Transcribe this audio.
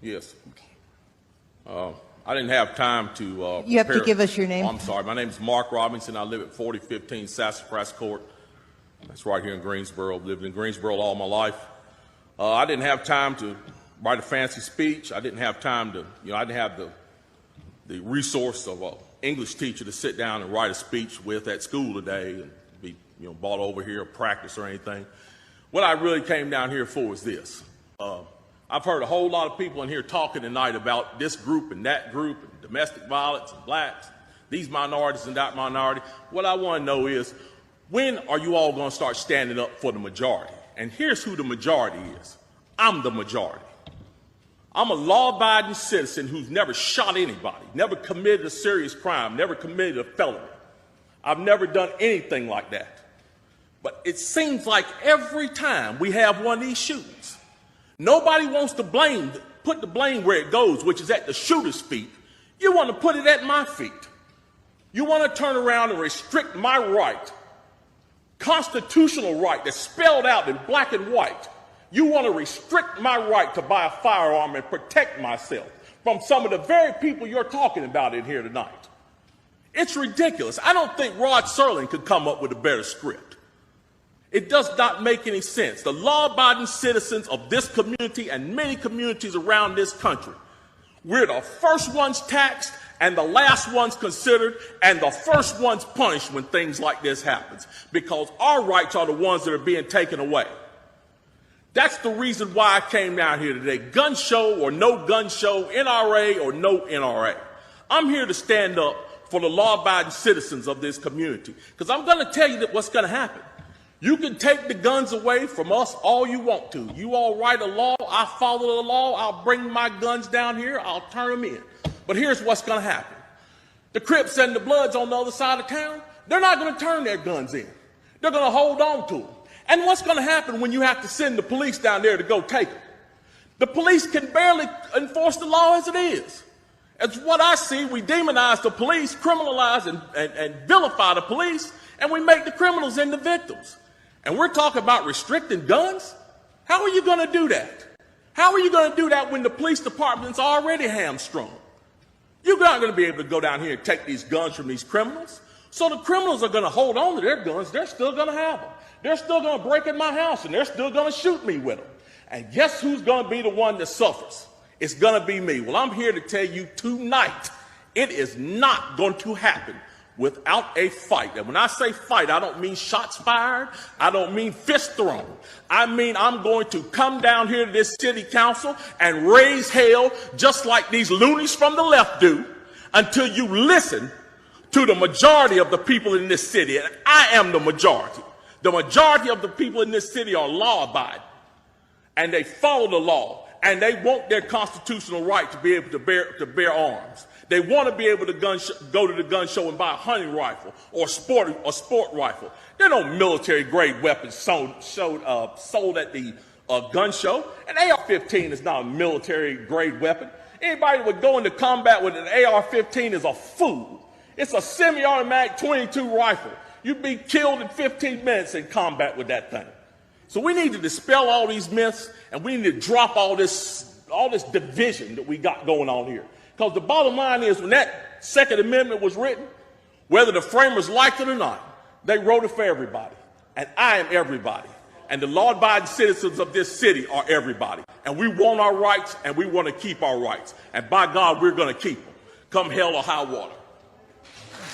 Yes. I didn't have time to You have to give us your name. Oh, I'm sorry. My name is Mark Robinson. I live at 4015 Sassafras Court. That's right here in Greensboro. I've lived in Greensboro all my life. I didn't have time to write a fancy speech. I didn't have time to, I didn't have the resource of an English teacher to sit down and write a speech with at school today and be, brought over here or practice or anything. What I really came down here for is this. I've heard a whole lot of people in here talking tonight about this group and that group and domestic violence and blacks, these minorities and that minority. What I want to know is, when are you all going to start standing up for the majority? And here's who the majority is. I'm the majority. I'm a law-abiding citizen who's never shot anybody, never committed a serious crime, never committed a felony. I've never done anything like that. But it seems like every time we have one of these shootings, nobody wants to put the blame where it goes, which is at the shooter's feet. You want to put it at my feet. You want to turn around and restrict my right, constitutional right that's spelled out in black and white. You want to restrict my right to buy a firearm and protect myself from some of the very people you're talking about in here tonight. It's ridiculous. I don't think Rod Serling could come up with a better script. It does not make any sense. The law-abiding citizens of this community and many communities around this country, we're the first ones taxed and the last ones considered and the first ones punished when things like this happens, because our rights are the ones that are being taken away. That's the reason why I came down here today. Gun show or no gun show, NRA or no NRA. I'm here to stand up for the law-abiding citizens of this community, because I'm going to tell you that what's going to happen. You can take the guns away from us all you want to. You all write a law, I follow the law, I'll bring my guns down here, I'll turn them in. But here's what's going to happen. The Crips and the Bloods on the other side of town, they're not going to turn their guns in. They're going to hold on to them. And what's going to happen when you have to send the police down there to go take them? The police can barely enforce the law as it is. As what I see, we demonize the police, criminalize and vilify the police, and we make the criminals into victims. And we're talking about restricting guns? How are you going to do that? How are you going to do that when the police department's already hamstrung? You're not going to be able to go down here and take these guns from these criminals. So the criminals are going to hold on to their guns. They're still going to have them. They're still going to break in my house, and they're still going to shoot me with them. And guess who's going to be the one that suffers? It's going to be me. Well, I'm here to tell you tonight, it is not going to happen without a fight. And when I say fight, I don't mean shots fired. I don't mean fist thrown. I mean I'm going to come down here to this city council and raise hell just like these loonies from the left do until you listen to the majority of the people in this city. And I am the majority. The majority of the people in this city are law-abiding, and they follow the law, and they want their constitutional right to be able to bear arms. They want to be able to go to the gun show and buy a hunting rifle or sport rifle. There are no military-grade weapons sold at the gun show. An AR-15 is not a military-grade weapon. Anybody that would go into combat with an AR-15 is a fool. It's a semi-automatic 22 rifle. You'd be killed in 15 minutes in combat with that thing. So we need to dispel all these myths, and we need to drop all this division that we got going on here. Because the bottom line is, when that Second Amendment was written, whether the framers liked it or not, they wrote it for everybody. And I am everybody. And the law-abiding citizens of this city are everybody. And we want our rights, and we want to keep our rights. And by God, we're going to keep them, come hell or high water.